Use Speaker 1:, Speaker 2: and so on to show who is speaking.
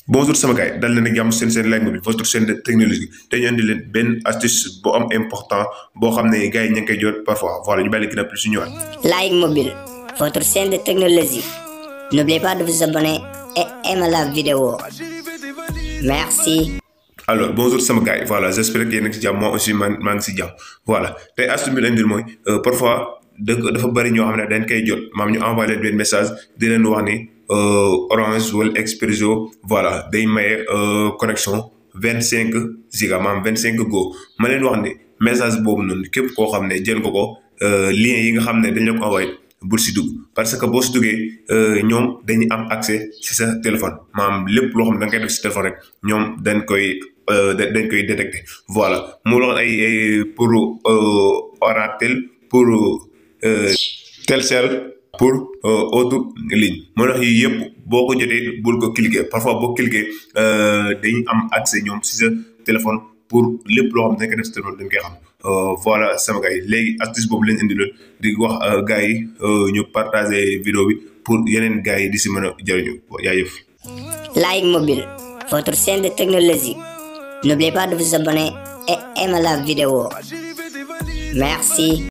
Speaker 1: Bonjour sama gars yi dal leen ak jàmm seen Like Mobile votre chaîne de technologie te ñu andi leen benn astuce bu am important boo xam ne gars yi ñu ngi koy jot parfois voilà ñu bàyyi leen gën a plus ñu ñëwaat.
Speaker 2: Like Mobile, votre chaîne de technologie. N'oubliez pas de vous abonner et aimer la vidéo. Merci.
Speaker 1: Alors bonjour sama gars yi voilà j'espère que yéen a ngi si jàmm moi aussi maa ngi si jàmm voilà tey astuce bi leen indil mooy parfois dafa bëri ñoo xam ne dañ koy jot maam ñu envoyé leen benn message di leen wax ni Orange wala Expresso voilà day maye connexion 25 giga maam 25 go ma leen wax ni message boobu noonu képp koo xam ne jël ko lien yi nga xam ne dañ la ko envoyé bul si dugg parce que boo si duggee ñoom dañuy am accès si sa téléphone maam lépp loo xam ne da nga koy def si téléphone rek ñoom dañ koy détecté voilà mu loon ay pour Oratel pour Telcel pour autre ligne moo tax yii yëpp boo ko jotee bul ko cliquer parfois boo cliquer dañuy am accès ñoom si sa téléphone pour lépp loo xam ne dañ koy def si téléphone dañ koy xam voilà sama gars yi léegi astuce boobu lañ indi loon di wax gars yi ñu partager vidéo bi pour yeneen gars yi di si mën a jëriñu jaajëf.
Speaker 2: Like Mobile, votre chaîne de technologie. N'oubliez pas de vous abonner et aimer la vidéo. Merci.